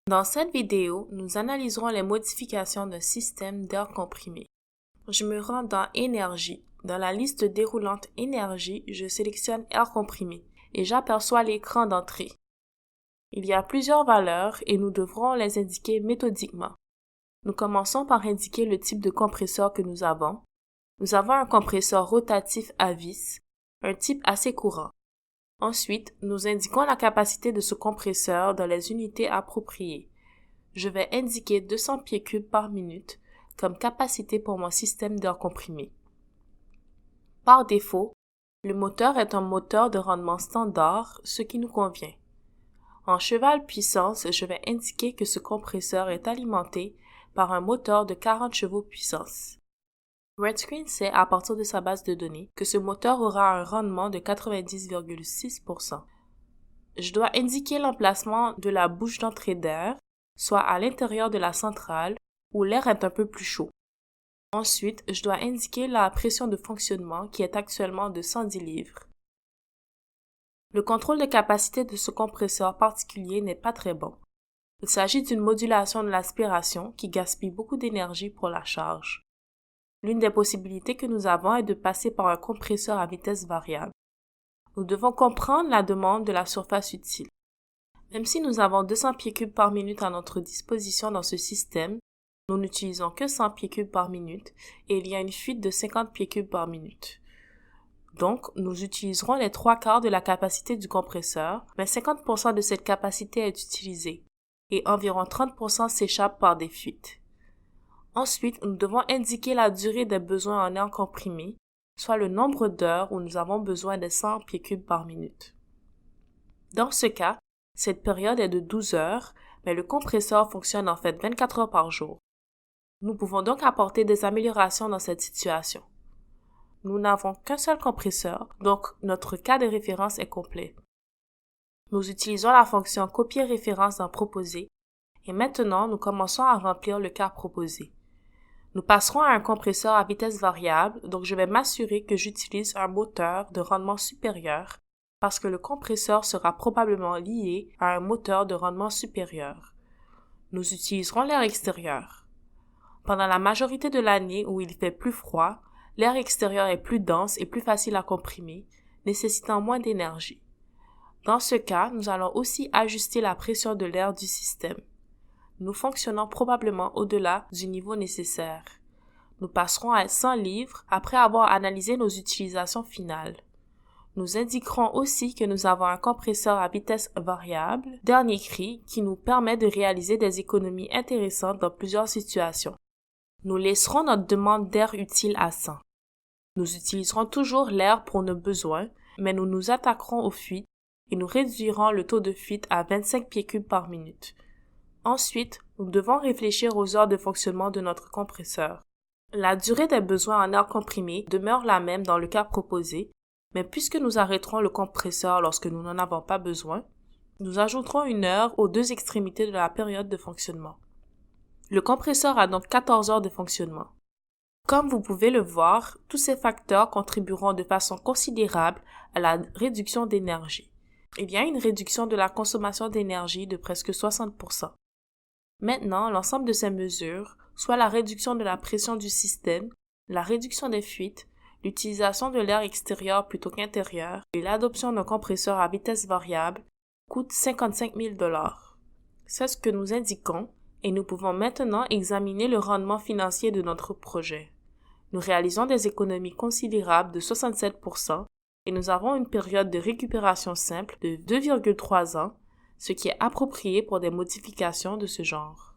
Dans cette vidéo, nous analyserons les modifications d'un système d'air comprimé. Je me rends dans Énergie. Dans la liste déroulante Énergie, je sélectionne Air comprimé et j'aperçois l'écran d'entrée. Il y a plusieurs valeurs et nous devrons les indiquer méthodiquement. Nous commençons par indiquer le type de compresseur que nous avons. Nous avons un compresseur rotatif à vis, un type assez courant. Ensuite, nous indiquons la capacité de ce compresseur dans les unités appropriées. Je vais indiquer 200 pieds cubes par minute comme capacité pour mon système d'air comprimé. Par défaut, le moteur est un moteur de rendement standard, ce qui nous convient. En cheval puissance, je vais indiquer que ce compresseur est alimenté par un moteur de 40 chevaux puissance. RedScreen sait à partir de sa base de données que ce moteur aura un rendement de 90,6%. Je dois indiquer l'emplacement de la bouche d'entrée d'air, soit à l'intérieur de la centrale où l'air est un peu plus chaud. Ensuite, je dois indiquer la pression de fonctionnement qui est actuellement de 110 livres. Le contrôle de capacité de ce compresseur particulier n'est pas très bon. Il s'agit d'une modulation de l'aspiration qui gaspille beaucoup d'énergie pour la charge. L'une des possibilités que nous avons est de passer par un compresseur à vitesse variable. Nous devons comprendre la demande de la surface utile. Même si nous avons 200 pieds cubes par minute à notre disposition dans ce système, nous n'utilisons que 100 pieds cubes par minute et il y a une fuite de 50 pieds cubes par minute. Donc, nous utiliserons les 3/4 de la capacité du compresseur, mais 50% de cette capacité est utilisée et environ 30% s'échappe par des fuites. Ensuite, nous devons indiquer la durée des besoins en air comprimé, soit le nombre d'heures où nous avons besoin de 100 pieds cubes par minute. Dans ce cas, cette période est de 12 heures, mais le compresseur fonctionne en fait 24 heures par jour. Nous pouvons donc apporter des améliorations dans cette situation. Nous n'avons qu'un seul compresseur, donc notre cas de référence est complet. Nous utilisons la fonction copier référence dans Proposer et maintenant nous commençons à remplir le cas proposé. Nous passerons à un compresseur à vitesse variable, donc je vais m'assurer que j'utilise un moteur de rendement supérieur parce que le compresseur sera probablement lié à un moteur de rendement supérieur. Nous utiliserons l'air extérieur. Pendant la majorité de l'année où il fait plus froid, l'air extérieur est plus dense et plus facile à comprimer, nécessitant moins d'énergie. Dans ce cas, nous allons aussi ajuster la pression de l'air du système. Nous fonctionnons probablement au-delà du niveau nécessaire. Nous passerons à 100 livres après avoir analysé nos utilisations finales. Nous indiquerons aussi que nous avons un compresseur à vitesse variable, dernier cri, qui nous permet de réaliser des économies intéressantes dans plusieurs situations. Nous laisserons notre demande d'air utile à 100. Nous utiliserons toujours l'air pour nos besoins, mais nous nous attaquerons aux fuites et nous réduirons le taux de fuite à 25 pieds cubes par minute. Ensuite, nous devons réfléchir aux heures de fonctionnement de notre compresseur. La durée des besoins en air comprimé demeure la même dans le cas proposé, mais puisque nous arrêterons le compresseur lorsque nous n'en avons pas besoin, nous ajouterons une heure aux deux extrémités de la période de fonctionnement. Le compresseur a donc 14 heures de fonctionnement. Comme vous pouvez le voir, tous ces facteurs contribueront de façon considérable à la réduction d'énergie. Il y a une réduction de la consommation d'énergie de presque 60%. Maintenant, l'ensemble de ces mesures, soit la réduction de la pression du système, la réduction des fuites, l'utilisation de l'air extérieur plutôt qu'intérieur et l'adoption d'un compresseur à vitesse variable, coûte 55 000 $. C'est ce que nous indiquons et nous pouvons maintenant examiner le rendement financier de notre projet. Nous réalisons des économies considérables de 67% et nous avons une période de récupération simple de 2,3 ans, ce qui est approprié pour des modifications de ce genre.